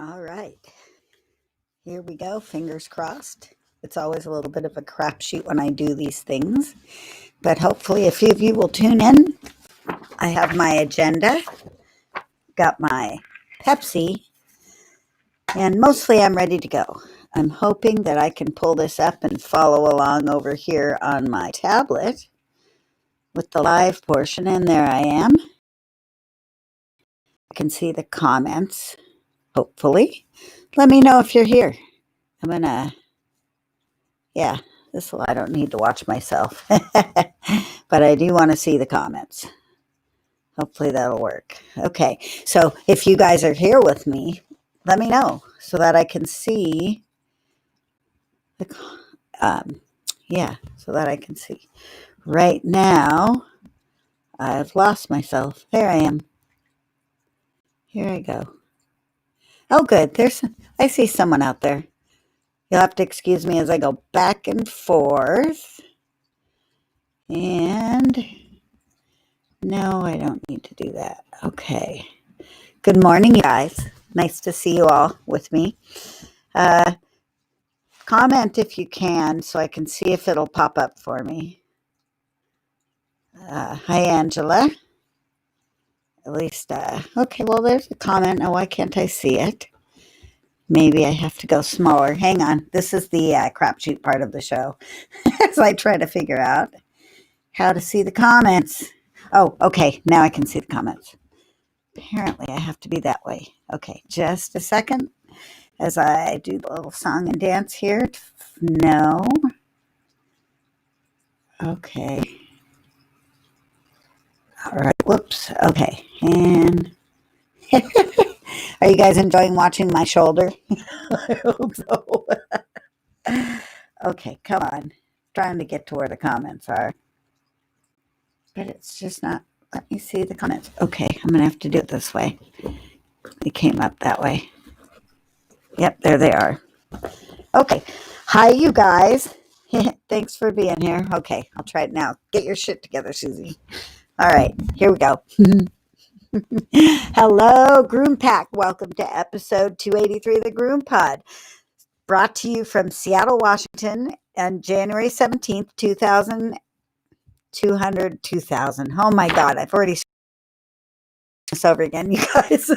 All right, here we go. Fingers crossed. It's always a little bit of a crapshoot when I do these things, but hopefully a few of you will tune in. I have my agenda, got my Pepsi, and mostly I'm ready to go. I'm hoping that I can pull this up and follow along over here on my tablet with the live portion, and there I am. I can see the comments, hopefully. Let me know if you're here. I'm gonna Yeah, I don't need to watch myself, but I do want to see the comments. Hopefully that'll work. Okay, so if you guys are here with me, let me know so that I can see the, um, so that I can see. Right now, I've lost myself. There I am. Here I go. Oh, good. I see someone out there. You'll have to excuse me as I go back and forth. And no, I don't need to do that. Okay. Good morning, you guys. Nice to see you all with me. Comment if you can so I can see if it'll pop up for me. Hi, Angela. At least, okay, well, there's a comment. Now, why can't I see it? Maybe I have to go smaller. Hang on. This is the crapshoot part of the show as I try to figure out how to see the comments. Oh, okay. Now I can see the comments. Apparently, I have to be that way. Okay, just a second as I do the little song and dance here. No. Okay. All right. Whoops. Okay. And are you guys enjoying watching my shoulder? I hope so. Okay, come on. Trying to get to where the comments are. But it's just not. Let me see the comments. Okay, I'm going to have to do it this way. They came up that way. Yep, there they are. Okay. Hi, you guys. Thanks for being here. Okay, I'll try it now. Get your shit together, Susie. All right, here we go. Hello, Groom Pack. Welcome to episode 283 of the GroomPod. Brought to you from Seattle, Washington on January 17th, 2000. Oh my God, I've already this over again, you guys.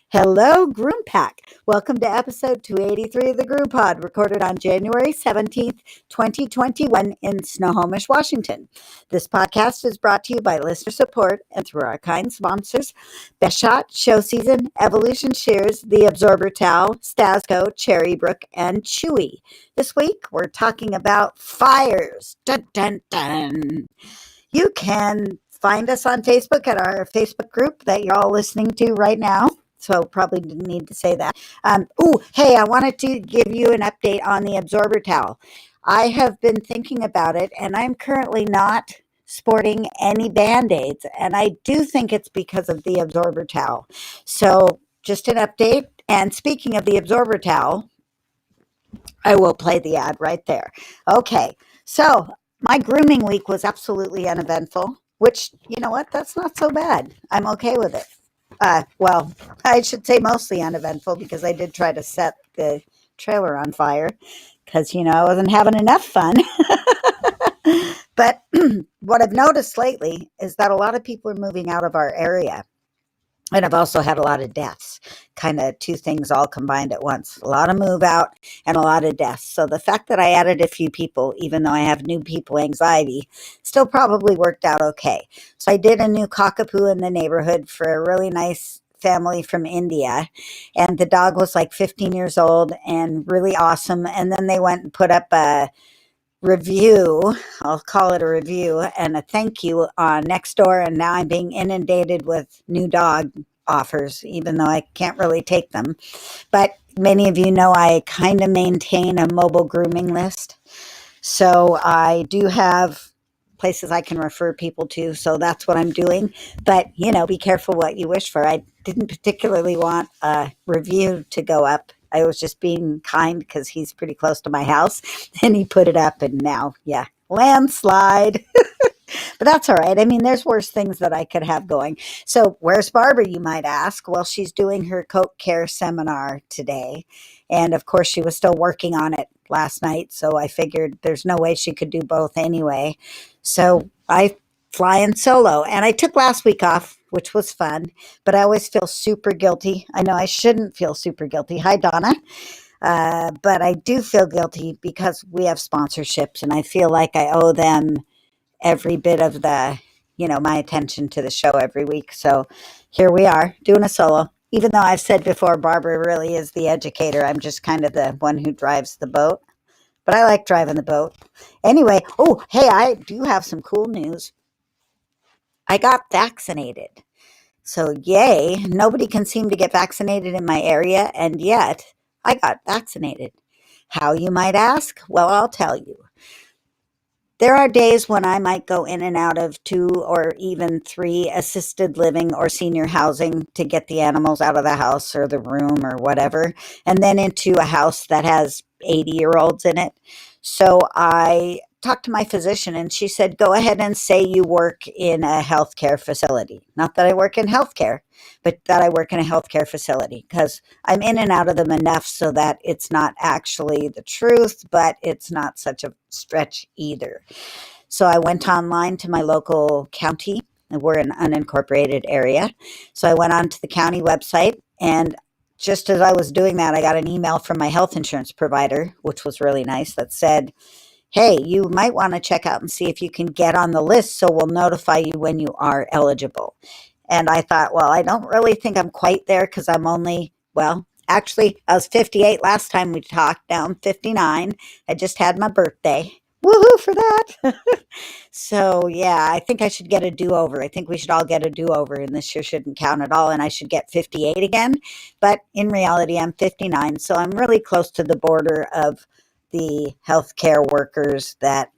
Hello, Groom Pack. Welcome to episode 283 of the GroomPod, recorded on January 17th, 2021 in Snohomish, Washington. This podcast is brought to you by listener support and through our kind sponsors, Best Shot, Show Season, Evolution Shears, The Absorber Towel, Stasco, Cherrybrook, and Chewy. This week, we're talking about fires. Dun, dun, dun. You can find us on Facebook at our Facebook group that you're all listening to right now. So probably didn't need to say that. Hey, I wanted to give you an update on the absorber towel. I have been thinking about it, and I'm currently not sporting any Band-Aids, and I do think it's because of the absorber towel. So just an update. And speaking of the absorber towel, I will play the ad right there. Okay, so my grooming week was absolutely uneventful, which, you know what, that's not so bad. I'm okay with it. Well, I should say mostly uneventful because I did try to set the trailer on fire because, I wasn't having enough fun. But what I've noticed lately is that a lot of people are moving out of our area. And I've also had a lot of deaths, kind of two things all combined at once. A lot of move out and a lot of deaths. So the fact that I added a few people, even though I have new people anxiety, still probably worked out okay. So I did a new cockapoo in the neighborhood for a really nice family from India. And the dog was like 15 years old and really awesome. And then they went and put up a review, I'll call it a review, and a thank you on Nextdoor, and now I'm being inundated with new dog offers, even though I can't really take them. But many of you know I kind of maintain a mobile grooming list. So I do have places I can refer people to, so that's what I'm doing. But, be careful what you wish for. I didn't particularly want a review to go up. I was just being kind because he's pretty close to my house, and he put it up, and now, landslide. But that's all right. I mean, there's worse things that I could have going. So, where's Barbara, you might ask? Well, she's doing her Coat Care seminar today. And of course, she was still working on it last night. So, I figured there's no way she could do both anyway. So, I fly in solo. And I took last week off, which was fun, but I always feel super guilty. I know I shouldn't feel super guilty. Hi, Donna. But I do feel guilty because we have sponsorships and I feel like I owe them every bit of my attention to the show every week. So here we are doing a solo. Even though I've said before, Barbara really is the educator. I'm just kind of the one who drives the boat, but I like driving the boat. Anyway, oh, hey, I do have some cool news. I got vaccinated. So, yay, nobody can seem to get vaccinated in my area, and yet I got vaccinated. How, you might ask? Well, I'll tell you. There are days when I might go in and out of 2 or even 3 assisted living or senior housing to get the animals out of the house or the room or whatever, and then into a house that has 80-year-olds in it. So I talked to my physician and she said, go ahead and say you work in a healthcare facility. Not that I work in healthcare, but that I work in a healthcare facility because I'm in and out of them enough so that it's not actually the truth, but it's not such a stretch either. So I went online to my local county. We're an unincorporated area. So I went onto the county website, and just as I was doing that, I got an email from my health insurance provider, which was really nice, that said, hey, you might want to check out and see if you can get on the list so we'll notify you when you are eligible. And I thought, well, I don't really think I'm quite there because I'm only, well, actually, I was 58 last time we talked. Now I'm 59. I just had my birthday. Woohoo for that. So, yeah, I think I should get a do over. I think we should all get a do over, and this year shouldn't count at all. And I should get 58 again. But in reality, I'm 59. So I'm really close to the border of the healthcare workers that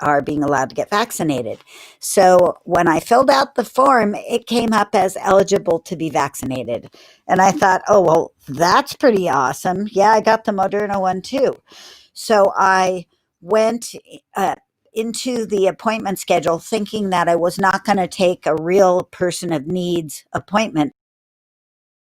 are being allowed to get vaccinated. So when I filled out the form, it came up as eligible to be vaccinated. And I thought, oh, well, that's pretty awesome. Yeah, I got the Moderna one too. So I went uh, into the appointment schedule thinking that I was not going to take a real person of needs appointment.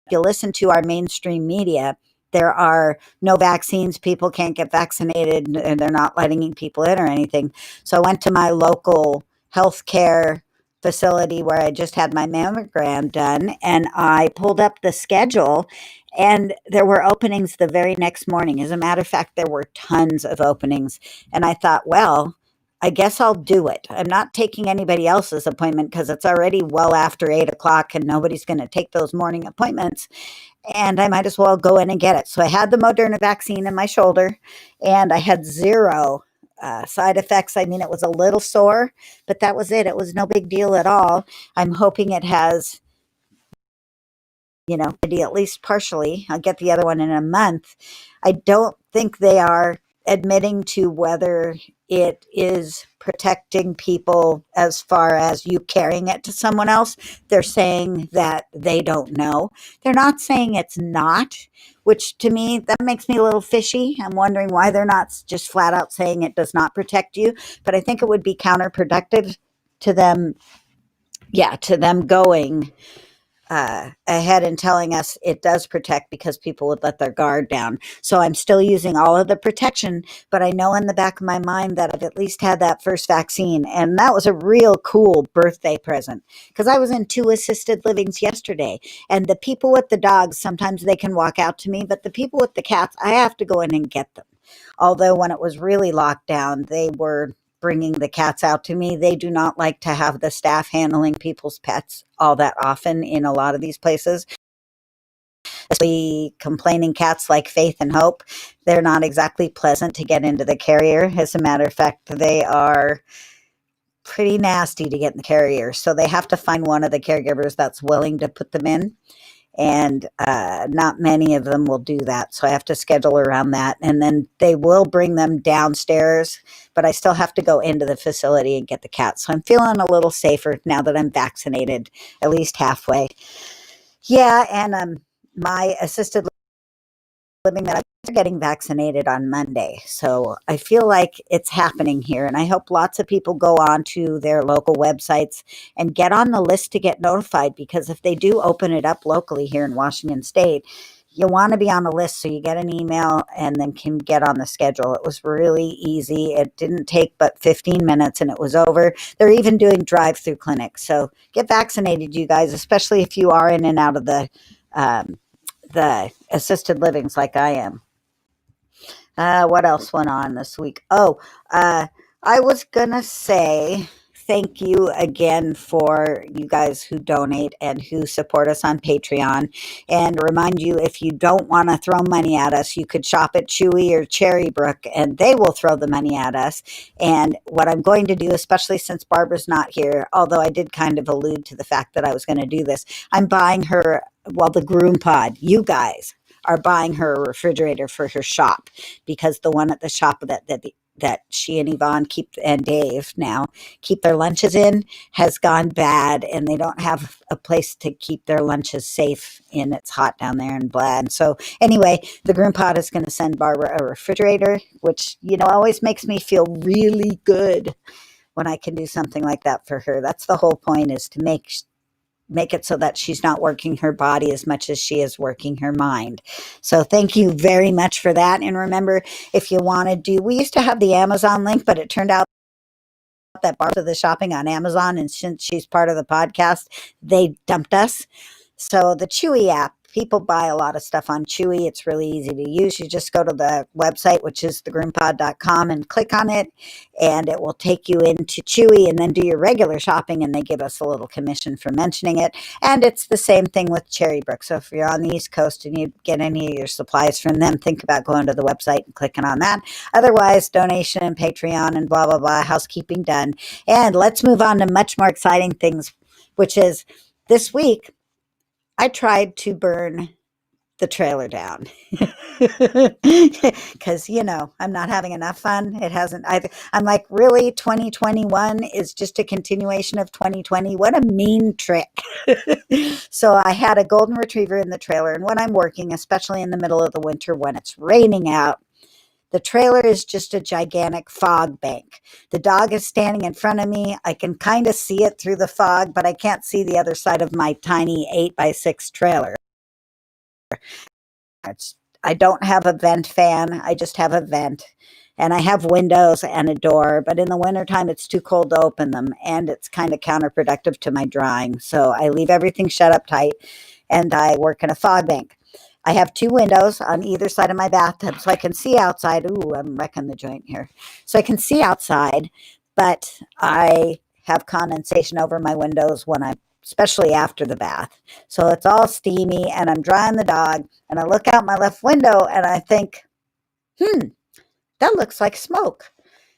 If you listen to our mainstream media, there are no vaccines, people can't get vaccinated, and they're not letting people in or anything. So I went to my local healthcare facility where I just had my mammogram done, and I pulled up the schedule, and there were openings the very next morning. As a matter of fact, there were tons of openings. And I thought, well, I guess I'll do it. I'm not taking anybody else's appointment because it's already well after 8 o'clock and nobody's going to take those morning appointments. And I might as well go in and get it. So I had the Moderna vaccine in my shoulder and I had zero side effects. I mean, it was a little sore, but that was it. It was no big deal at all. I'm hoping it has, at least partially. I'll get the other one in a month. I don't think they are admitting to whether it is protecting people as far as you carrying it to someone else. They're saying that they don't know. They're not saying it's not, which to me, that makes me a little fishy. I'm wondering why they're not just flat out saying it does not protect you. But I think it would be counterproductive to them, yeah, to them going ahead and telling us it does protect because people would let their guard down. So I'm still using all of the protection, but I know in the back of my mind that I've at least had that first vaccine. And that was a real cool birthday present because I was in 2 assisted livings yesterday. And the people with the dogs, sometimes they can walk out to me, but the people with the cats, I have to go in and get them. Although when it was really locked down, they were bringing the cats out to me. They do not like to have the staff handling people's pets all that often in a lot of these places. Especially complaining cats like Faith and Hope. They're not exactly pleasant to get into the carrier. As a matter of fact, they are pretty nasty to get in the carrier. So they have to find one of the caregivers that's willing to put them in. And not many of them will do that. So I have to schedule around that. And then they will bring them downstairs, but I still have to go into the facility and get the cat. So I'm feeling a little safer now that I'm vaccinated, at least halfway. Yeah, and my assisted living that are getting vaccinated on Monday. So I feel like it's happening here. And I hope lots of people go on to their local websites and get on the list to get notified, because if they do open it up locally here in Washington State, you want to be on the list so you get an email and then can get on the schedule. It was really easy. It didn't take but 15 minutes and it was over. They're even doing drive-through clinics. So get vaccinated, you guys, especially if you are in and out of um, the assisted livings like I am. What else went on this week? Oh, I was gonna say thank you again for you guys who donate and who support us on Patreon. And remind you, if you don't want to throw money at us, you could shop at Chewy or Cherrybrook and they will throw the money at us. And what I'm going to do, especially since Barbara's not here, although I did kind of allude to the fact that I was going to do this, I'm buying her, well, the GroomPod, you guys are buying her a refrigerator for her shop, because the one at the shop that she and Yvonne keep, and Dave now keep their lunches in, has gone bad, and they don't have a place to keep their lunches safe in. It's hot down there and blah. And so anyway, the GroomPod is going to send Barbara a refrigerator, which, always makes me feel really good when I can do something like that for her. That's the whole point, is to make it so that she's not working her body as much as she is working her mind. So thank you very much for that. And remember, if you want to do, we used to have the Amazon link, but it turned out that part of the shopping on Amazon, and since she's part of the podcast, they dumped us. So the Chewy app, people buy a lot of stuff on Chewy. It's really easy to use. You just go to the website, which is thegroompod.com, and click on it, and it will take you into Chewy, and then do your regular shopping, and they give us a little commission for mentioning it. And it's the same thing with Cherrybrook. So if you're on the East Coast and you get any of your supplies from them, think about going to the website and clicking on that. Otherwise, donation and Patreon and blah, blah, blah, housekeeping done. And let's move on to much more exciting things, which is this week, I tried to burn the trailer down because, I'm not having enough fun. It hasn't. I'm like, really, 2021 is just a continuation of 2020. What a mean trick. So I had a golden retriever in the trailer, and when I'm working, especially in the middle of the winter when it's raining out, the trailer is just a gigantic fog bank. The dog is standing in front of me. I can kind of see it through the fog, but I can't see the other side of my tiny 8x6 trailer. I don't have a vent fan. I just have a vent. And I have windows and a door, but in the wintertime, it's too cold to open them. And it's kind of counterproductive to my drawing. So I leave everything shut up tight, and I work in a fog bank. I have two windows on either side of my bathtub, so I can see outside. Ooh, I'm wrecking the joint here. So I can see outside, but I have condensation over my windows especially after the bath. So it's all steamy, and I'm drying the dog, and I look out my left window and I think, that looks like smoke.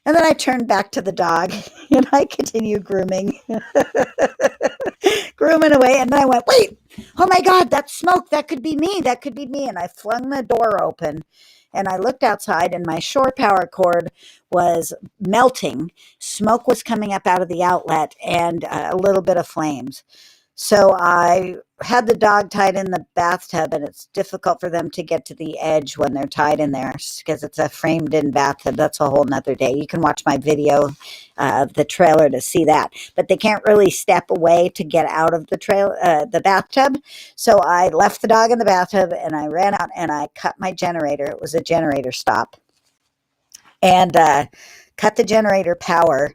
And then I turn back to the dog and I continue grooming. Grooming away. And then I went, wait, oh my God, that's smoke. That could be me. That could be me. And I flung the door open and I looked outside, and my shore power cord was melting. Smoke was coming up out of the outlet, and a little bit of flames. So I had the dog tied in the bathtub, and it's difficult for them to get to the edge when they're tied in there because it's a framed in bathtub. That's a whole nother day. You can watch my video of the trailer to see that, but they can't really step away to get out of the bathtub. So I left the dog in the bathtub, and I ran out and I cut my generator. It was a generator stop, and cut the generator power.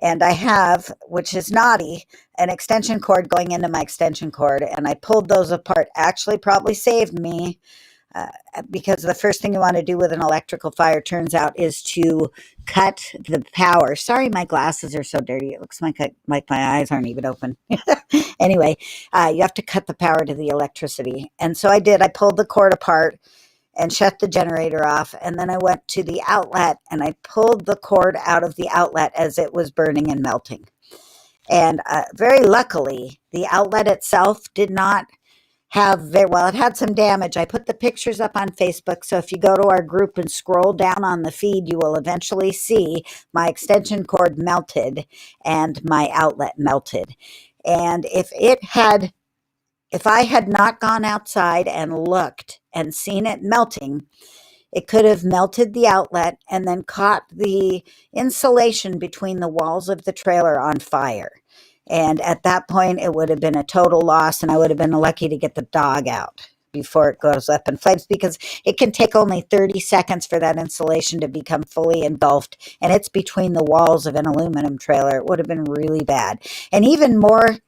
And I have, which is naughty, an extension cord going into my extension cord. And I pulled those apart. Actually, probably saved me because the first thing you want to do with an electrical fire, turns out, is to cut the power. Sorry, my glasses are so dirty. It looks like my eyes aren't even open. Anyway, you have to cut the power to the electricity. And so I did. I pulled the cord apart and shut the generator off. And then I went to the outlet and I pulled the cord out of the outlet as it was burning and melting. And very luckily, the outlet itself did not it had some damage. I put the pictures up on Facebook. So if you go to our group and scroll down on the feed, you will eventually see my extension cord melted and my outlet melted. And if it had If I had not gone outside and looked and seen it melting, it could have melted the outlet and then caught the insulation between the walls of the trailer on fire. And at that point, it would have been a total loss, and I would have been lucky to get the dog out before it goes up in flames, because it can take only 30 seconds for that insulation to become fully engulfed, and it's between the walls of an aluminum trailer. It would have been really bad. And even more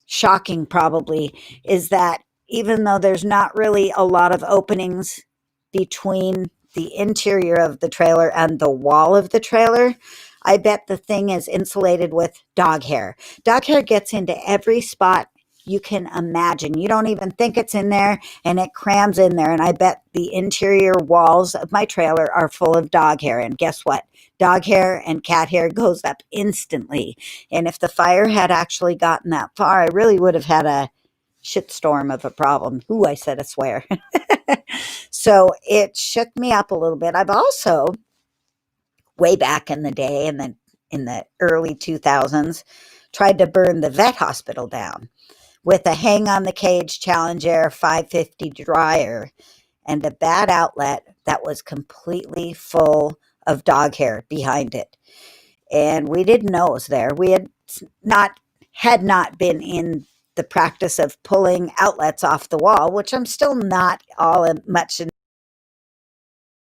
shocking, probably, is that even though there's not really a lot of openings between the interior of the trailer and the wall of the trailer, I bet the thing is insulated with dog hair. Dog hair gets into every spot you can imagine. You don't even think it's in there, and it crams in there. And I bet the interior walls of my trailer are full of dog hair. And guess what? Dog hair and cat hair goes up instantly. And if the fire had actually gotten that far, I really would have had a shitstorm of a problem. Ooh, I said a swear. So it shook me up a little bit. I've also, way back in the day, in the early 2000s, tried to burn the vet hospital down with a hang on the cage Challenge Air 550 dryer and a bad outlet that was completely full of dog hair behind it. And we didn't know it was there. We had not been in the practice of pulling outlets off the wall, which I'm still not all much in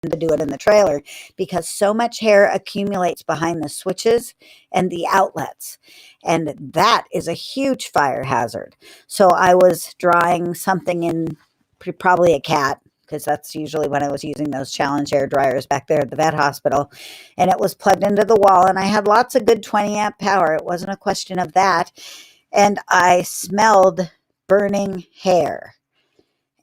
to do it in the trailer, because so much hair accumulates behind the switches and the outlets, and that is a huge fire hazard. So I was drying something in, probably a cat, because that's usually when I was using those Challenge Air dryers back there at the vet hospital, and it was plugged into the wall, and I had lots of good 20 amp power. It wasn't a question of that. And I smelled burning hair,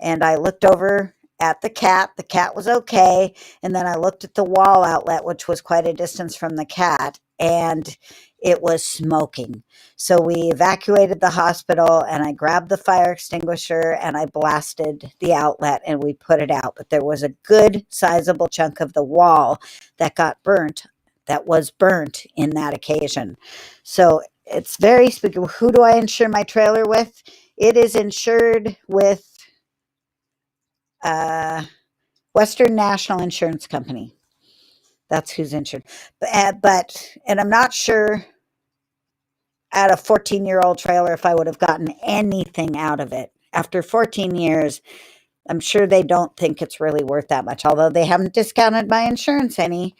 and I looked over at the cat. The cat was okay. And then I looked at the wall outlet, which was quite a distance from the cat, and it was smoking. So we evacuated the hospital, and I grabbed the fire extinguisher and I blasted the outlet and we put it out. But there was a good sizable chunk of the wall that got burnt, that was burnt in that occasion. So it's very spooky. Who do I insure my trailer with? It is insured with Western National Insurance Company. That's who's insured. And I'm not sure at a 14-year-old trailer if I would have gotten anything out of it. After 14 years, I'm sure they don't think it's really worth that much, although they haven't discounted my insurance any.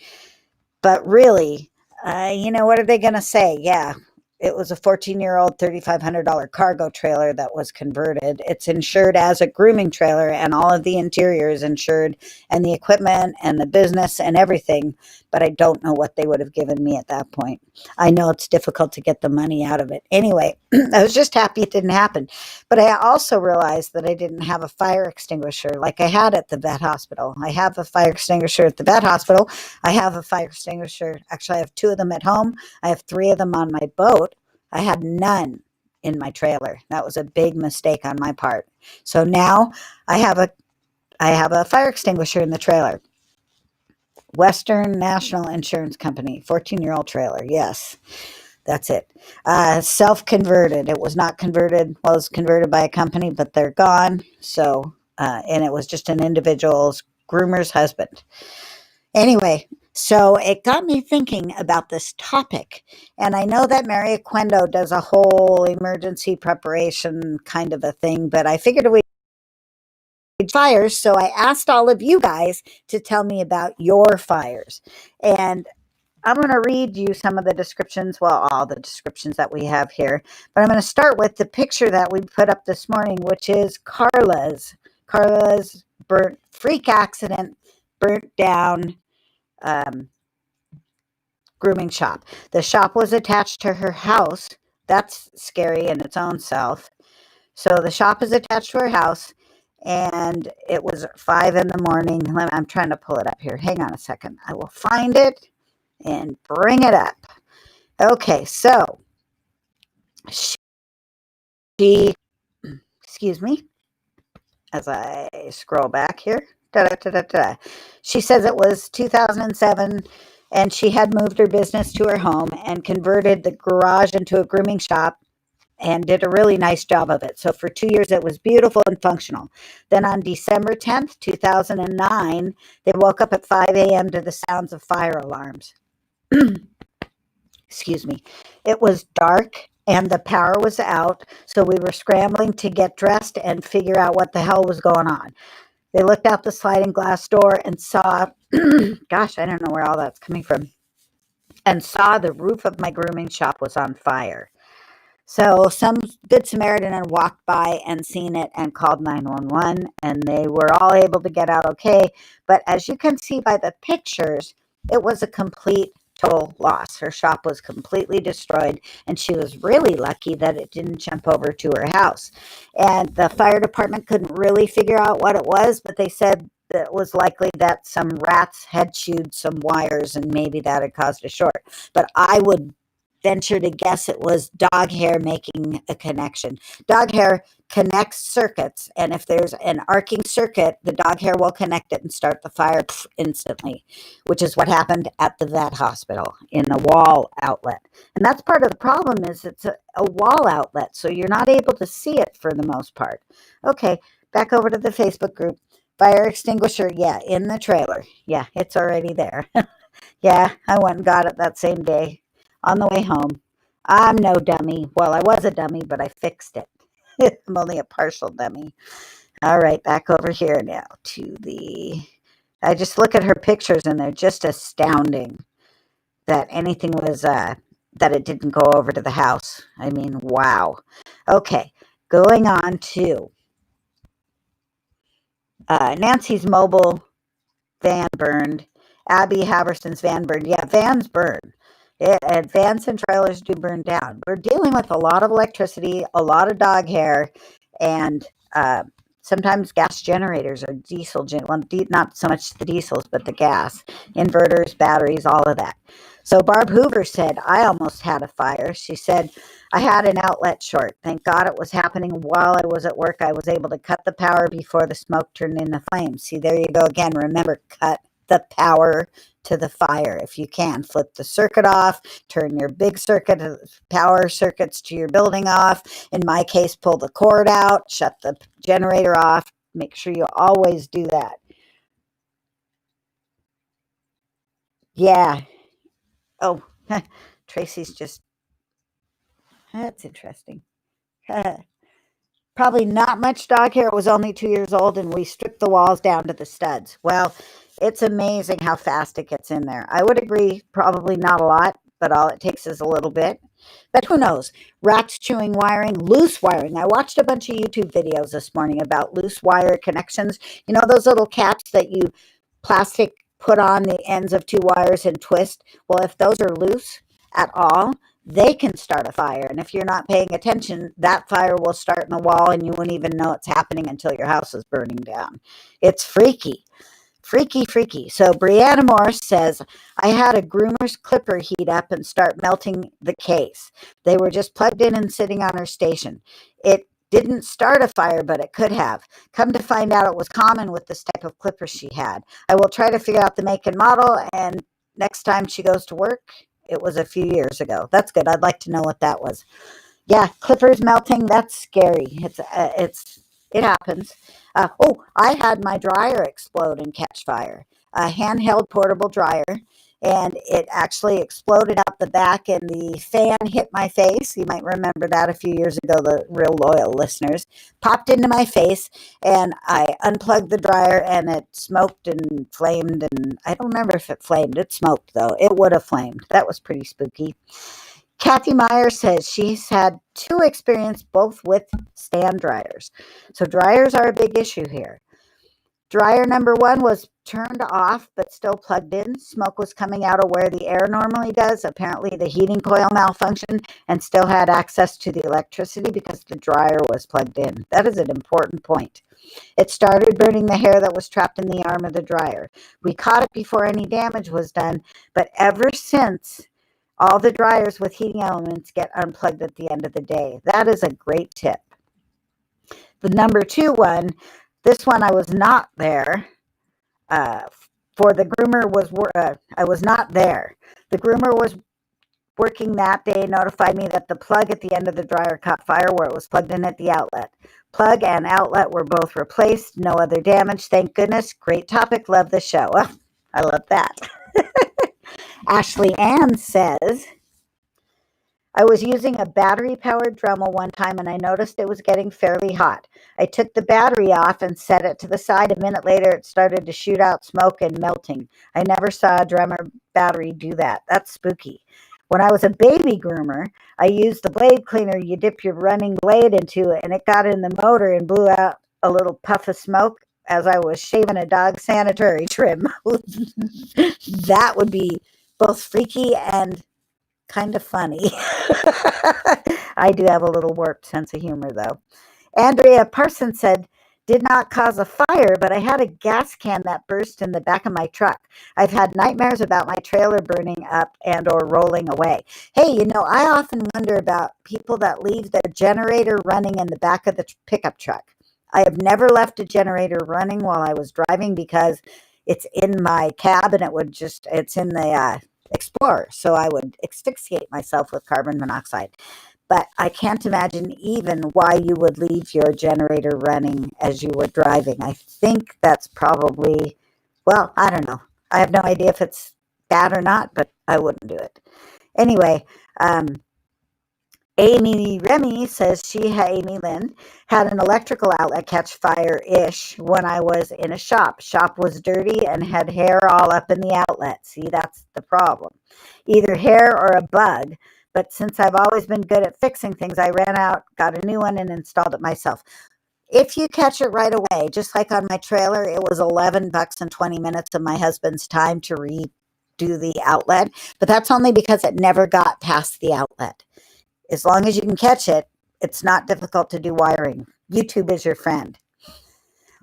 But really, what are they going to say? Yeah, it was a 14-year-old $3,500 cargo trailer that was converted. It's insured as a grooming trailer, and all of the interior is insured, and the equipment and the business and everything. But I don't know what they would have given me at that point. I know it's difficult to get the money out of it. Anyway, I was just happy it didn't happen. But I also realized that I didn't have a fire extinguisher like I had at the vet hospital. I have a fire extinguisher at the vet hospital. I have a fire extinguisher. Actually, I have 2 of them at home. I have 3 of them on my boat. I had none in my trailer. That was a big mistake on my part. So now I have a fire extinguisher in the trailer. Western National Insurance Company, 14-year-old trailer. Yes, that's it. Self-converted. It was not converted. Well, it was converted by a company, but they're gone. So, and it was just an individual's groomer's husband. Anyway, so it got me thinking about this topic. And I know that Mary Aquendo does a whole emergency preparation kind of a thing, but I figured we'd fires. So I asked all of you guys to tell me about your fires. And I'm going to read you some of the descriptions, well, all the descriptions that we have here. But I'm going to start with the picture that we put up this morning, which is Carla's. Carla's burnt freak accident, burnt down grooming shop. The shop was attached to her house. That's scary in its own self. So the shop is attached to her house, and it was 5 in the morning. I'm trying to pull it up here. Hang on a second. I will find it and bring it up. Okay, so she, excuse me, as I scroll back here. She says it was 2007, and she had moved her business to her home and converted the garage into a grooming shop. and did a really nice job of it. So for 2 years, it was beautiful and functional. Then on December 10th, 2009, they woke up at 5 a.m. to the sounds of fire alarms. Excuse me. It was dark and the power was out, so we were scrambling to get dressed and figure out what the hell was going on. They looked out the sliding glass door and saw, gosh, I don't know where all that's coming from, and saw the roof of my grooming shop was on fire. So some good Samaritan had walked by and seen it and called 911, and they were all able to get out okay. But as you can see by the pictures, it was a complete total loss. Her shop was completely destroyed, and she was really lucky that it didn't jump over to her house. And the fire department couldn't really figure out what it was, but they said that it was likely that some rats had chewed some wires and maybe that had caused a short. But I would venture to guess it was dog hair making a connection. Dog hair connects circuits, and if there's an arcing circuit, the dog hair will connect it and start the fire instantly, which is what happened at the vet hospital in the wall outlet. And that's part of the problem, is it's a wall outlet, so you're not able to see it for the most part. Okay, back over to the Facebook group. Fire extinguisher, yeah, in the trailer. Yeah, it's already there. Yeah, I went and got it that same day on the way home. I'm no dummy. Well, I was a dummy, but I fixed it. I'm only a partial dummy. All right, back over here now to the. I just look at her pictures and they're just astounding that anything was, that it didn't go over to the house. I mean, wow. Okay, going on to Nancy's mobile van burned. Abby Haverson's van burned. Yeah, vans burn. Vans and trailers do burn down. We're dealing with a lot of electricity, a lot of dog hair, and sometimes gas generators or diesel, well, not so much the diesels, but the gas, inverters, batteries, all of that. So Barb Hoover said, I almost had a fire. She said, I had an outlet short. Thank God it was happening while I was at work. I was able to cut the power before the smoke turned into flames. See, there you go again. Remember, cut the power to the fire. If you can, flip the circuit off, turn your big circuit, power circuits to your building off. In my case, pull the cord out, shut the generator off. Make sure you always do that. Yeah. Oh, Tracy's just, that's interesting. Probably not much dog hair. It was only 2 years old, and we stripped the walls down to the studs. Well, it's amazing how fast it gets in there. I would agree, probably not a lot, but all it takes is a little bit. But who knows? Rats chewing wiring, loose wiring. I watched a bunch of YouTube videos this morning about loose wire connections. You know those little caps that you plastic put on the ends of two wires and twist? Well, if those are loose at all, they can start a fire. And if you're not paying attention, that fire will start in the wall and you won't even know it's happening until your house is burning down. It's freaky. Freaky, freaky. So Brianna Morris says, I had a groomer's clipper heat up and start melting the case. They were just plugged in and sitting on her station. It didn't start a fire, but it could have. Come to find out, it was common with this type of clipper she had. I will try to figure out the make and model, and next time she goes to work, it was a few years ago. That's good. I'd like to know what that was. Yeah, clippers melting, that's scary. It happens. I had my dryer explode and catch fire. A handheld portable dryer, and it actually exploded out the back, and the fan hit my face. You might remember that a few years ago, the real loyal listeners. Popped into my face, and I unplugged the dryer, and it smoked and flamed, and I don't remember if it flamed. It smoked, though. It would have flamed. That was pretty spooky. Kathy Meyer says she's had two experience both with stand dryers. So dryers are a big issue here. Dryer number one was turned off but still plugged in. Smoke was coming out of where the air normally does. Apparently the heating coil malfunctioned and still had access to the electricity because the dryer was plugged in. That is an important point. It started burning the hair that was trapped in the arm of the dryer. We caught it before any damage was done, but ever since, all the dryers with heating elements get unplugged at the end of the day. That is a great tip. The number two one, this one I was not there. For the groomer was, I was not there. The groomer was working that day notified me that the plug at the end of the dryer caught fire where it was plugged in at the outlet. Plug and outlet were both replaced. No other damage. Thank goodness. Great topic. Love the show. Oh, I love that. Ashley Ann says, I was using a battery-powered Dremel one time and I noticed it was getting fairly hot. I took the battery off and set it to the side. A minute later, it started to shoot out smoke and melting. I never saw a Dremel battery do that. That's spooky. When I was a baby groomer, I used the blade cleaner. You dip your running blade into it and it got in the motor and blew out a little puff of smoke as I was shaving a dog sanitary trim. That would be both freaky and kind of funny. I do have a little warped sense of humor, though. Andrea Parsons said, did not cause a fire, but I had a gas can that burst in the back of my truck. I've had nightmares about my trailer burning up and or rolling away. Hey, I often wonder about people that leave their generator running in the back of the pickup truck. I have never left a generator running while I was driving because it's in my cab and it's in the Explorer, so I would asphyxiate myself with carbon monoxide. But I can't imagine even why you would leave your generator running as you were driving. I think that's probably, well, I don't know. I have no idea if it's bad or not, but I wouldn't do it. Anyway, Amy Remy says Amy Lynn had an electrical outlet catch fire-ish when I was in a shop. Shop was dirty and had hair all up in the outlet. See, that's the problem. Either hair or a bug. But since I've always been good at fixing things, I ran out, got a new one, and installed it myself. If you catch it right away, just like on my trailer, it was $11 and 20 minutes of my husband's time to redo the outlet. But that's only because it never got past the outlet. As long as you can catch it, it's not difficult to do wiring. YouTube is your friend.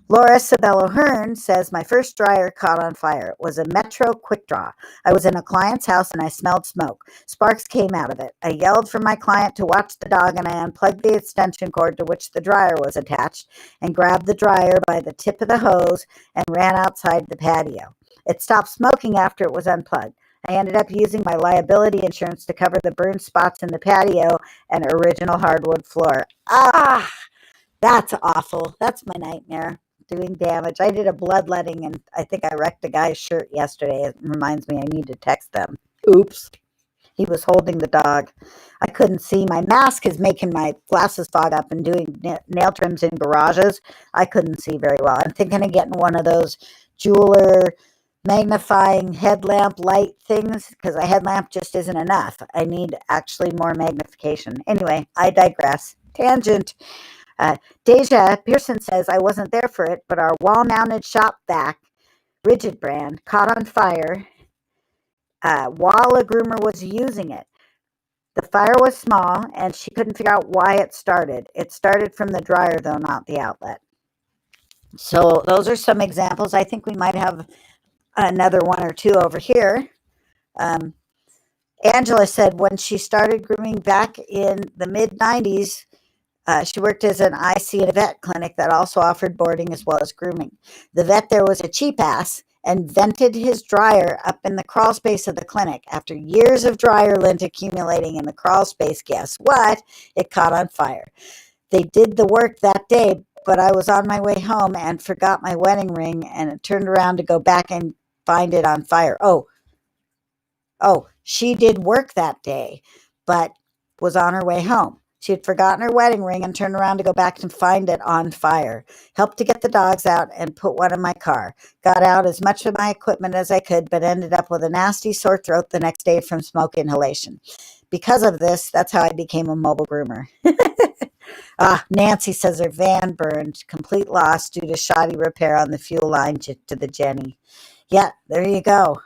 Laura Sabello Hearn says, my first dryer caught on fire. It was a Metro Quick Draw. I was in a client's house and I smelled smoke. Sparks came out of it. I yelled for my client to watch the dog and I unplugged the extension cord to which the dryer was attached and grabbed the dryer by the tip of the hose and ran outside the patio. It stopped smoking after it was unplugged. I ended up using my liability insurance to cover the burned spots in the patio and original hardwood floor. Ah, that's awful. That's my nightmare, doing damage. I did a bloodletting and I think I wrecked a guy's shirt yesterday. It reminds me I need to text them. Oops. He was holding the dog. I couldn't see. My mask is making my glasses fog up, and doing nail trims in garages, I couldn't see very well. I'm thinking of getting one of those jeweler magnifying headlamp light things because a headlamp just isn't enough. I need actually more magnification. Anyway, I digress. Tangent. Deja Pearson says, I wasn't there for it, but our wall-mounted shop vac, Rigid brand, caught on fire while a groomer was using it. The fire was small, and she couldn't figure out why it started. It started from the dryer, though, not the outlet. So those are some examples. I think we might have another one or two over here. Angela said when she started grooming back in the mid-90s, she worked as an IC at a vet clinic that also offered boarding as well as grooming. The vet there was a cheap ass and vented his dryer up in the crawl space of the clinic. After years of dryer lint accumulating in the crawl space, guess what? It caught on fire. They did the work that day, but I was on my way home and forgot my wedding ring and turned around to go back and find it on fire. Oh, she did work that day, but was on her way home. She had forgotten her wedding ring and turned around to go back and find it on fire. Helped to get the dogs out and put one in my car. Got out as much of my equipment as I could, but ended up with a nasty sore throat the next day from smoke inhalation. Because of this, that's how I became a mobile groomer. Nancy says her van burned. Complete loss due to shoddy repair on the fuel line to the Jenny. Yeah, there you go.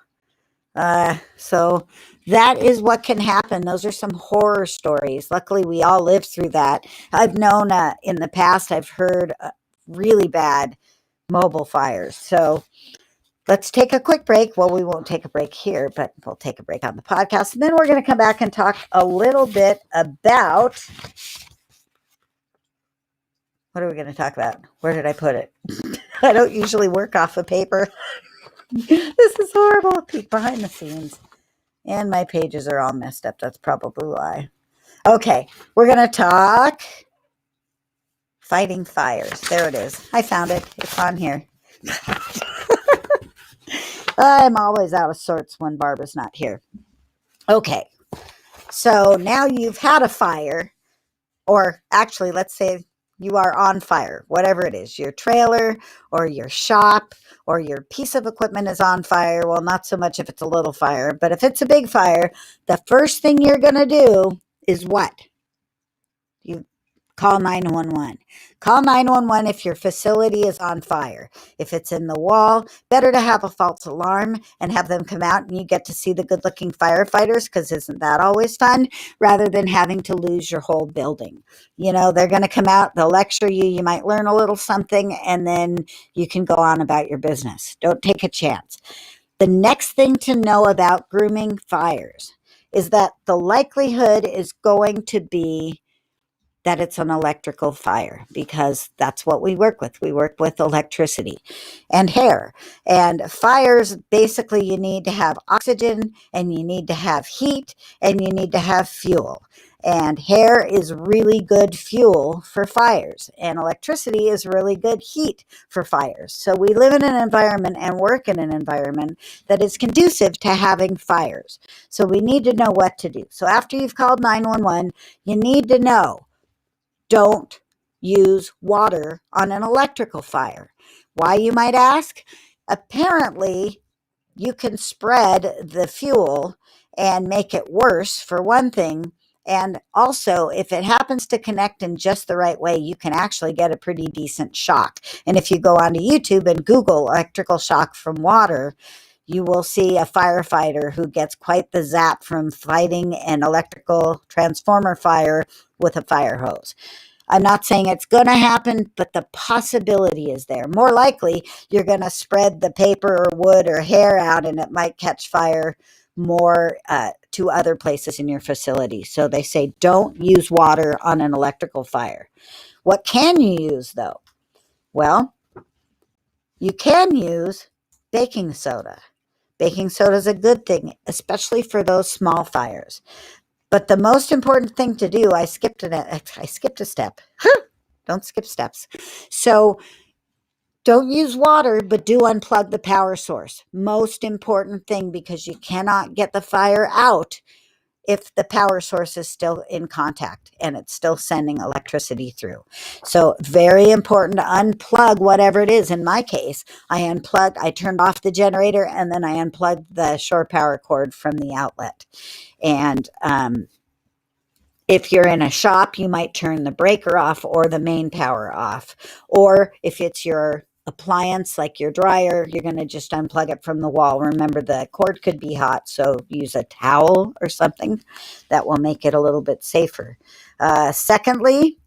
So that is what can happen. Those are some horror stories. Luckily, we all lived through that. I've known in the past, I've heard really bad mobile fires. So let's take a quick break. Well, we won't take a break here, but we'll take a break on the podcast. And then we're going to come back and talk a little bit about, what are we going to talk about? Where did I put it? I don't usually work off of paper. This is horrible. Peek behind the scenes. And my pages are all messed up. That's probably why. Okay, we're going to talk fighting fires. There it is. I found it. It's on here. I'm always out of sorts when Barbara's not here. Okay, so now you've had a fire, or actually, let's say you are on fire, whatever it is, your trailer or your shop or your piece of equipment is on fire. Well, not so much if it's a little fire, but if it's a big fire, the first thing you're going to do is what? You call 911. Call 911 if your facility is on fire. If it's in the wall, better to have a false alarm and have them come out and you get to see the good looking firefighters, because isn't that always fun, rather than having to lose your whole building. You know, they're going to come out, they'll lecture you, you might learn a little something, and then you can go on about your business. Don't take a chance. The next thing to know about grooming fires is that the likelihood is going to be that it's an electrical fire, because that's what we work with. We work with electricity and hair. And fires, basically, you need to have oxygen and you need to have heat and you need to have fuel. And hair is really good fuel for fires, and electricity is really good heat for fires. So we live in an environment and work in an environment that is conducive to having fires. So we need to know what to do. So after you've called 911, you need to know, don't use water on an electrical fire. Why, you might ask? Apparently, you can spread the fuel and make it worse, for one thing. And also, if it happens to connect in just the right way, you can actually get a pretty decent shock. And if you go onto YouTube and Google electrical shock from water, you will see a firefighter who gets quite the zap from fighting an electrical transformer fire with a fire hose. I'm not saying it's going to happen, but the possibility is there. More likely, you're going to spread the paper or wood or hair out, and it might catch fire more to other places in your facility. So they say don't use water on an electrical fire. What can you use, though? Well, you can use baking soda. Baking soda is a good thing, especially for those small fires. But the most important thing to do, I skipped a step. Don't skip steps. So don't use water, but do unplug the power source. Most important thing, because you cannot get the fire out if the power source is still in contact and it's still sending electricity through. So very important to unplug whatever it is. In my case, I turned off the generator, and then I unplugged the shore power cord from the outlet. And if you're in a shop, you might turn the breaker off or the main power off. Or if it's your appliance, like your dryer, you're going to just unplug it from the wall. Remember, the cord could be hot, so use a towel or something. That will make it a little bit safer. Secondly,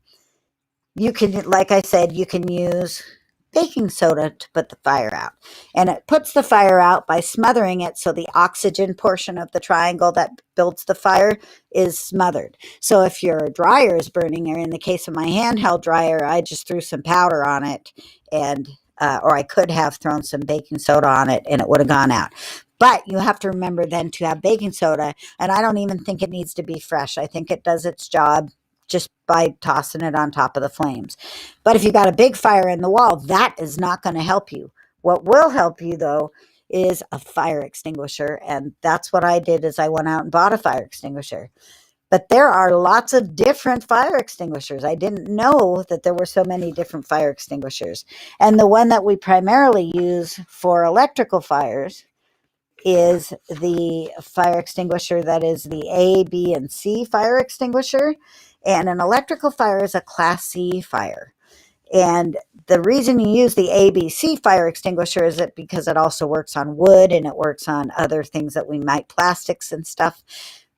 you can, like I said, you can use baking soda to put the fire out. And it puts the fire out by smothering it, so the oxygen portion of the triangle that builds the fire is smothered. So if your dryer is burning, or in the case of my handheld dryer, I just threw some powder on it, and or I could have thrown some baking soda on it and it would have gone out. But you have to remember then to have baking soda, and I don't even think it needs to be fresh. I think it does its job just by tossing it on top of the flames. But if you got a big fire in the wall, that is not going to help you. What will help you, though, is a fire extinguisher. And that's what I did, is I went out and bought a fire extinguisher. But there are lots of different fire extinguishers. I didn't know that there were so many different fire extinguishers. And the one that we primarily use for electrical fires is the fire extinguisher that is the A, B, and C fire extinguisher. And an electrical fire is a Class C fire. And the reason you use the ABC fire extinguisher is that because it also works on wood and it works on other things that we might, plastics and stuff.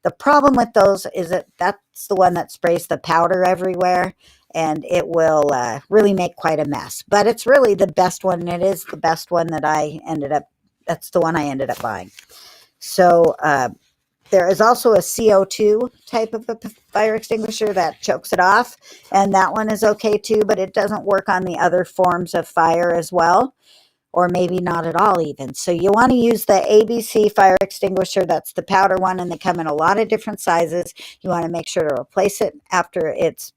The problem with those is that that's the one that sprays the powder everywhere, and it will really make quite a mess. But it's really the best one. And it is the best one that's the one I ended up buying. So there is also a CO2 type of a fire extinguisher that chokes it off, and that one is okay too, but it doesn't work on the other forms of fire as well. or maybe not at all even. So you want to use the ABC fire extinguisher. That's the powder one, and they come in a lot of different sizes. You want to make sure to replace it after it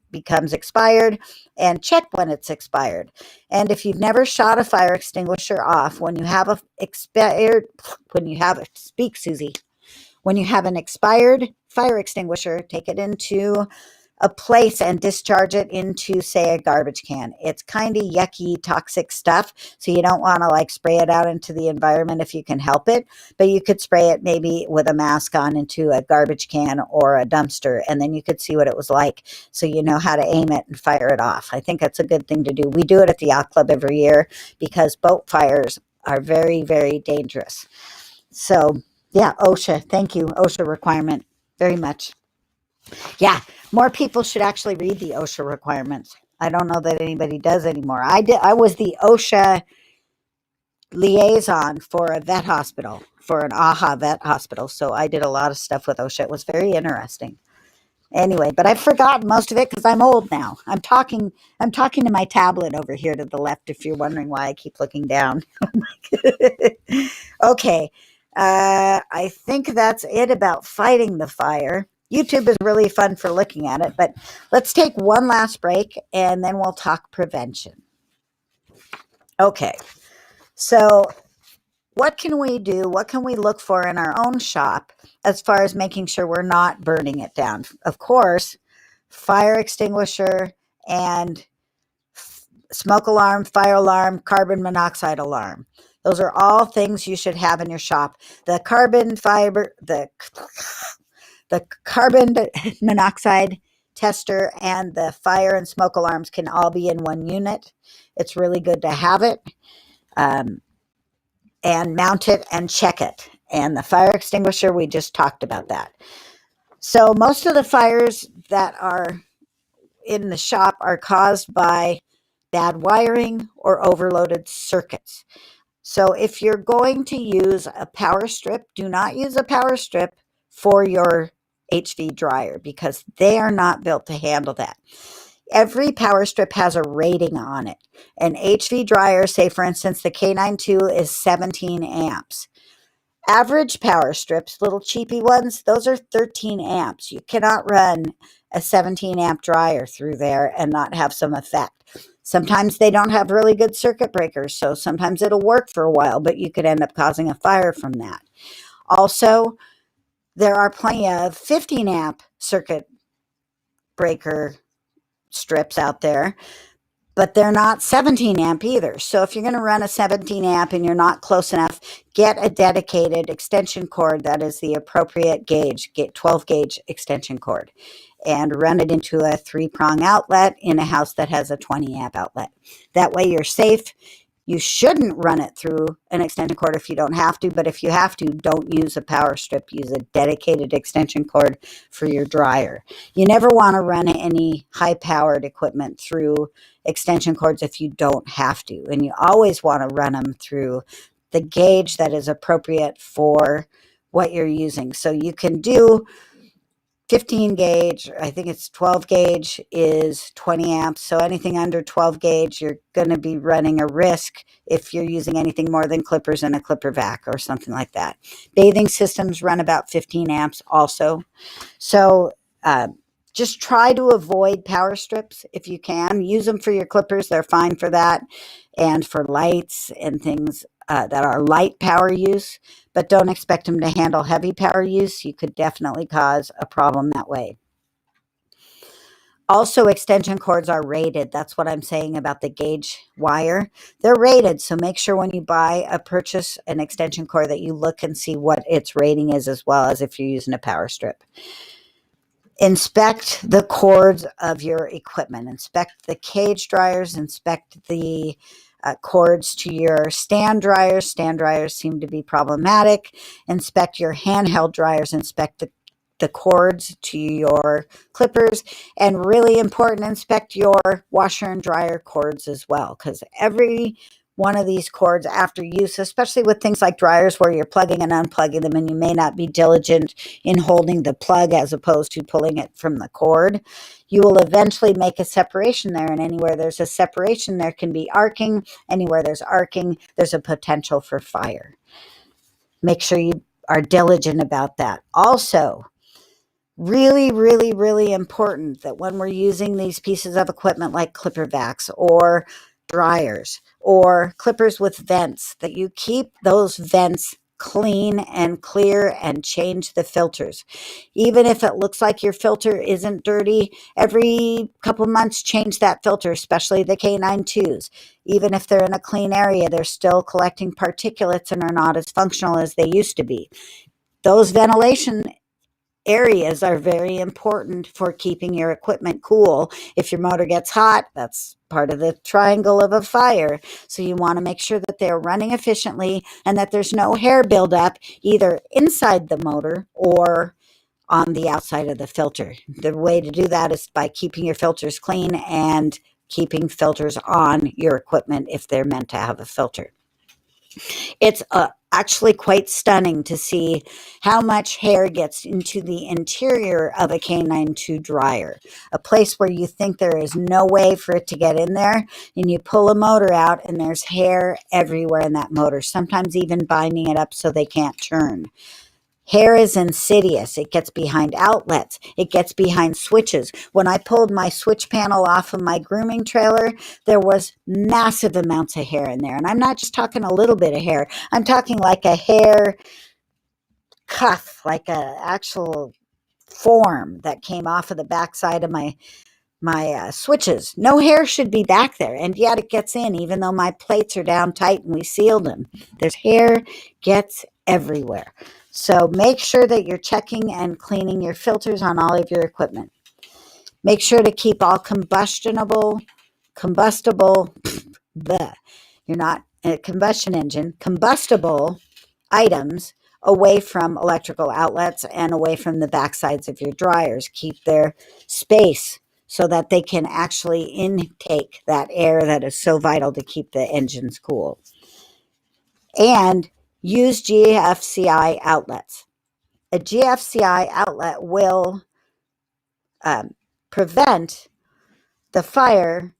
becomes expired, and check when it's expired. And if you've never shot a fire extinguisher off, when you have speak Susie, when you have an expired fire extinguisher, take it into a place and discharge it into, say, a garbage can. It's kind of yucky, toxic stuff, so you don't want to like spray it out into the environment if you can help it, but you could spray it maybe with a mask on into a garbage can or a dumpster, and then you could see what it was like, so you know how to aim it and fire it off. I think that's a good thing to do. We do it at the yacht club every year because boat fires are very, very dangerous. So yeah, OSHA, thank you, OSHA requirement, very much. Yeah, more people should actually read the OSHA requirements. I don't know that anybody does anymore. I did. I was the OSHA liaison for a vet hospital, for an AHA vet hospital. So I did a lot of stuff with OSHA. It was very interesting. Anyway, but I've forgotten most of it because I'm old now. I'm talking to my tablet over here to the left, if you're wondering why I keep looking down. Okay. I think that's it about fighting the fire. YouTube is really fun for looking at it, but let's take one last break and then we'll talk prevention. Okay. So what can we do? What can we look for in our own shop as far as making sure we're not burning it down? Of course, fire extinguisher and smoke alarm, fire alarm, carbon monoxide alarm. Those are all things you should have in your shop. The carbon carbon monoxide tester and the fire and smoke alarms can all be in one unit. It's really good to have it. And mount it and check it. And the fire extinguisher, we just talked about that. So most of the fires that are in the shop are caused by bad wiring or overloaded circuits. So if you're going to use a power strip, do not use a power strip for your HV dryer because they are not built to handle that. Every power strip has a rating on it. An HV dryer, say for instance, the K92 is 17 amps. Average power strips, little cheapy ones, those are 13 amps. You cannot run a 17 amp dryer through there and not have some effect. Sometimes they don't have really good circuit breakers, so sometimes it'll work for a while, but you could end up causing a fire from that. Also, there are plenty of 15 amp circuit breaker strips out there, but they're not 17 amp either. So if you're going to run a 17 amp and you're not close enough, get a dedicated extension cord that is the appropriate gauge. Get 12 gauge extension cord and run it into a 3-prong outlet in a house that has a 20 amp outlet. That way you're safe. You shouldn't run it through an extension cord if you don't have to, but if you have to, don't use a power strip. Use a dedicated extension cord for your dryer. You never want to run any high-powered equipment through extension cords if you don't have to, and you always want to run them through the gauge that is appropriate for what you're using. So you can do 15 gauge, I think it's 12 gauge is 20 amps. So anything under 12 gauge, you're going to be running a risk if you're using anything more than clippers and a clipper vac or something like that. Bathing systems run about 15 amps also. So just try to avoid power strips if you can. Use them for your clippers. They're fine for that. And for lights and things that are light power use, but don't expect them to handle heavy power use. You could definitely cause a problem that way. Also, extension cords are rated. That's what I'm saying about the gauge wire. They're rated, so make sure when you purchase an extension cord that you look and see what its rating is, as well as if you're using a power strip. Inspect the cords of your equipment. Inspect the cage dryers. Inspect the cords to your stand dryers. Stand dryers seem to be problematic. Inspect your handheld dryers. Inspect the cords to your clippers. And really important, inspect your washer and dryer cords as well, because every one of these cords after use, especially with things like dryers where you're plugging and unplugging them and you may not be diligent in holding the plug as opposed to pulling it from the cord. You will eventually make a separation there, and anywhere there's a separation, there can be arcing. Anywhere there's arcing, there's a potential for fire. Make sure you are diligent about that. Also, really, really, really important that when we're using these pieces of equipment like clipper vacs or dryers or clippers with vents, that you keep those vents clean and clear and change the filters. Even if it looks like your filter isn't dirty, every couple months change that filter, especially the K92s. Even if they're in a clean area, they're still collecting particulates and are not as functional as they used to be. Those ventilation areas are very important for keeping your equipment cool. If your motor gets hot, that's part of the triangle of a fire. So you want to make sure that they're running efficiently and that there's no hair buildup either inside the motor or on the outside of the filter. The way to do that is by keeping your filters clean and keeping filters on your equipment if they're meant to have a filter. It's actually quite stunning to see how much hair gets into the interior of a K92 dryer, a place where you think there is no way for it to get in there, and you pull a motor out and there's hair everywhere in that motor, sometimes even binding it up so they can't turn. Hair is insidious. It gets behind outlets. It gets behind switches. When I pulled my switch panel off of my grooming trailer, there was massive amounts of hair in there. And I'm not just talking a little bit of hair. I'm talking like a hair cuff, like a actual form that came off of the backside of my switches. No hair should be back there, and yet it gets in, even though my plates are down tight and we sealed them. There's hair gets everywhere. So make sure that you're checking and cleaning your filters on all of your equipment. Make sure to keep all combustible, bleh, you're not a combustion engine, combustible items away from electrical outlets and away from the backsides of your dryers. Keep their space so that they can actually intake that air that is so vital to keep the engines cool. And use GFCI outlets. A GFCI outlet will prevent the fire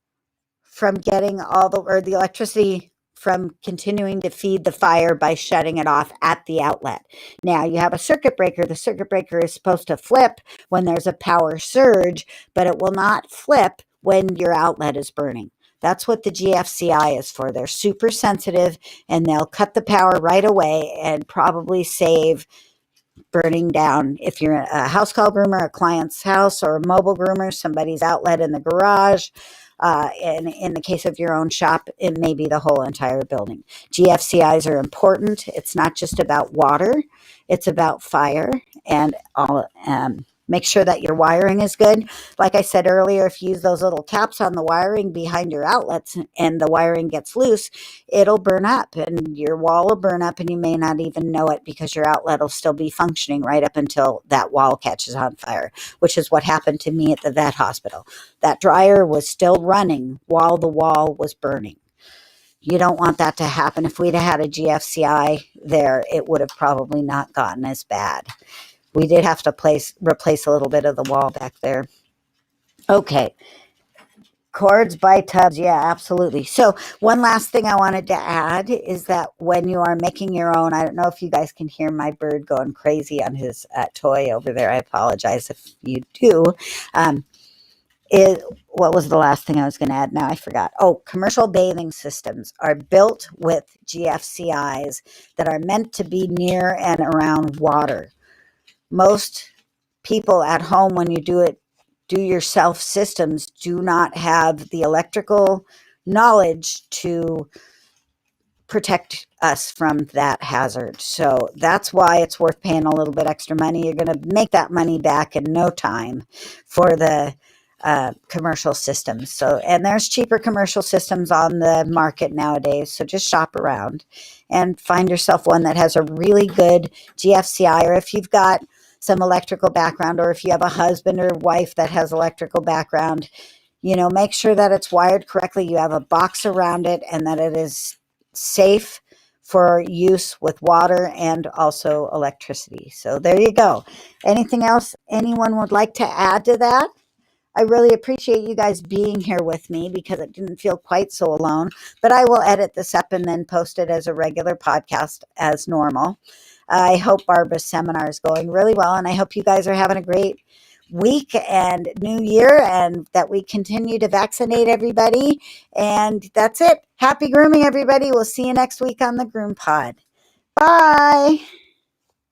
from getting the electricity from continuing to feed the fire by shutting it off at the outlet. Now, you have a circuit breaker. The circuit breaker is supposed to flip when there's a power surge, but it will not flip when your outlet is burning. That's what the GFCI is for. They're super sensitive, and they'll cut the power right away and probably save burning down. If you're a house call groomer, a client's house, or a mobile groomer, somebody's outlet in the garage, and in the case of your own shop, it may be the whole entire building. GFCIs are important. It's not just about water, it's about fire, and all. Make sure that your wiring is good. Like I said earlier, if you use those little caps on the wiring behind your outlets and the wiring gets loose, it'll burn up and your wall will burn up and you may not even know it because your outlet will still be functioning right up until that wall catches on fire, which is what happened to me at the vet hospital. That dryer was still running while the wall was burning. You don't want that to happen. If we'd had a GFCI there, it would have probably not gotten as bad. We did have to replace a little bit of the wall back there. Okay. Cords by tubs. Yeah, absolutely. So one last thing I wanted to add is that when you are making your own, I don't know if you guys can hear my bird going crazy on his toy over there. I apologize if you do. What was the last thing I was going to add? Now I forgot. Oh, commercial bathing systems are built with GFCIs that are meant to be near and around water. Most people at home, when you do yourself systems, do not have the electrical knowledge to protect us from that hazard. So that's why it's worth paying a little bit extra money. You're going to make that money back in no time for the commercial systems. So, and there's cheaper commercial systems on the market nowadays. So just shop around and find yourself one that has a really good GFCI, or if you've got some electrical background, or if you have a husband or wife that has electrical background, make sure that it's wired correctly. You have a box around it and that it is safe for use with water and also electricity. So there you go. Anything else anyone would like to add to that? I really appreciate you guys being here with me because it didn't feel quite so alone. But I will edit this up and then post it as a regular podcast as normal. I hope Barbara's seminar is going really well, and I hope you guys are having a great week and new year, and that we continue to vaccinate everybody. And that's it. Happy grooming, everybody. We'll see you next week on the Groom Pod. Bye.